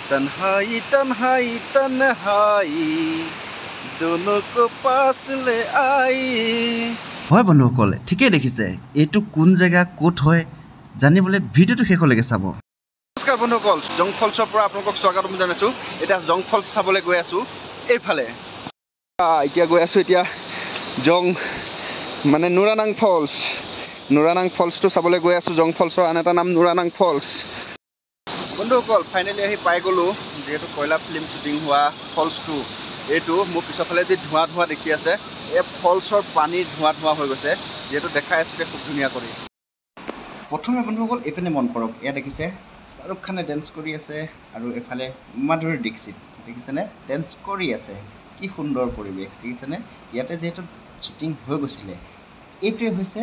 तन्हाई तन्हाई तन्हाई दोनों को पास ले आई হয় বন্ধুসকল ঠিকই দেখিছে এইটো কোন জায়গা কোট হয় জানিবলৈ ভিডিওটো শেষলৈকে চাব নমস্কাৰ বন্ধুসকল জং ফলছৰ পৰা আপোনালোকক স্বাগতম জনাইছো এটা জং ফলছ চাবলৈ গৈ আছো এইফালে এতিয়া গৈ আছো এতিয়া জং মানে নুৰানাং ফলছটো চাবলৈ গৈ আছো জং ফলছৰ আন এটা নাম নুৰানাং ফলছ বন্ধুসকল ফাইনালি আহি পাই গলো যেহেতু কয়লা ফিল্ম শুটিং হোৱা ফলছটো এইটো মোৰ পিছফালে যে ধোঁৱা ধোঁৱা দেখি আছে এই ফলছৰ পানী ধোঁৱা ধোঁৱা হৈ গৈছে যেহেতু দেখাই আছো খুব ধুনীয়া কৰি প্ৰথমে বন্ধুসকল এইপিনে মন কৰক এয়া দেখিছে শাহৰুখ খানে ডেন্স কৰি আছে আৰু এফালে মাধুৰী দীক্ষিত দেখিছেনে ডেন্স কৰি আছে কি সুন্দৰ পৰিৱেশ দেখিছেনে ইয়াতে যেহেতু শ্বুটিং হৈ গৈছিলে এইটোৱে হৈছে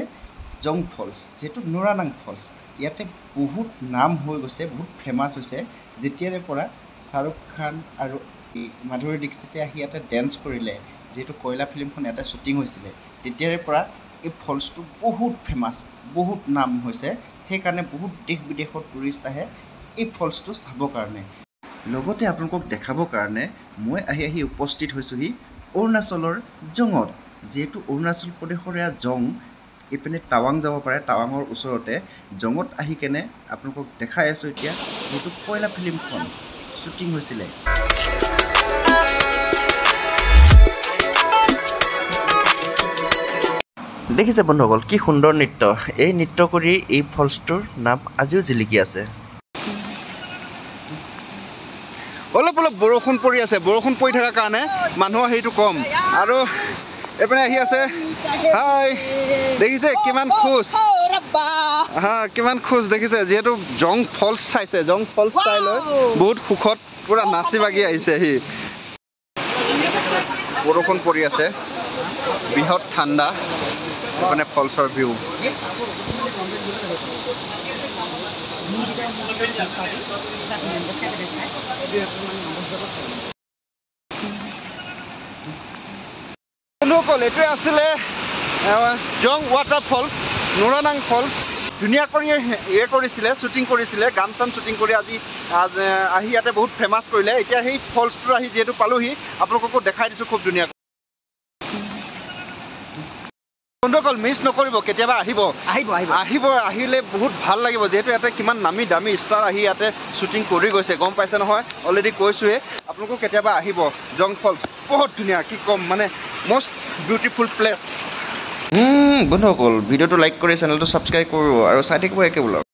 জং ফলছ যেহেতু নুৰানাং ফলছ ইয়াতে বহুত নাম হৈ গৈছে বহুত ফেমাছ হৈছে যেতিয়াৰে পৰা শাহৰুখ খান আৰু মাধুৰী দীক্ষিতে আহি ইয়াতে ডেন্স কৰিলে যেহেতু কয়লা ফিল্মখন ইয়াতে শ্বুটিং হৈছিলে তেতিয়াৰে পৰা এই ফলছটো বহুত ফেমাছ বহুত নাম হৈছে সেইকাৰণে বহুত দেশ বিদেশৰ টুৰিষ্ট আহে এই ফলছটো চাবৰ কাৰণে লগতে আপোনালোকক দেখাবৰ কাৰণে মই আহি উপস্থিত হৈছোহি অৰুণাচলৰ জঙত যেহেতু অৰুণাচল প্ৰদেশৰ এয়া জং এইপিনে টাৱাং যাব পাৰে টাৱাঙৰ ওচৰতে জঙত আহি কেনে আপোনালোকক দেখাই আছোঁ এতিয়া যেহেতু কয়লা ফিল্মখন শ্বুটিং হৈছিলে দেখিছে বন্ধুসকল কি সুন্দৰ নৃত্য এই নৃত্য কৰি এই ফলছটোৰ নাম আজিও জিলিকি আছে অলপ অলপ বৰষুণ পৰি আছে বৰষুণ পৰি থকাৰ কাৰণে মানুহৰ সেইটো কম আৰু এইপিনে আহি আছে হাই দেখিছে কিমান খোজ কিমান খোজ দেখিছে যিহেতু জং ফলছ চাইছে জং ফলছ চাই লৈ বহুত সুখত পুৰা নাচি বাগি আহিছে সি বৰষুণ পৰি আছে বৃহৎ ঠাণ্ডা মানে ফলছৰ ভিউ বন্ধুসকল এইটোৱে আছিলে জং ৱাটাৰ ফলছ নুৰানাং ফলছ ধুনীয়া কৰি কৰিছিলে শ্বুটিং কৰিছিলে গান চান শ্বুটিং কৰি আজি আহি ইয়াতে বহুত ফেমাছ কৰিলে এতিয়া সেই ফলছটো আহি যিহেতু পালোহি আপোনালোককো দেখাই দিছোঁ খুব ধুনীয়াকৈ বন্ধুসকল মিছ নকৰিব কেতিয়াবা আহিলে বহুত ভাল লাগিব যেহেতু ইয়াতে কিমান নামী দামী ষ্টাৰ আহি ইয়াতে শ্বুটিং কৰি গৈছে গম পাইছে নহয় অলৰেডি কৈছোঁৱে আপোনালোকো কেতিয়াবা আহিব জং ফলছ বহুত ধুনীয়া কি ক'ম মানে মষ্ট বিউটিফুল প্লেচ বন্ধুসকল ভিডিঅ'টো লাইক কৰি চেনেলটো ছাবস্ক্ৰাইব কৰিব আৰু চাই থাকিব একে ব্লগ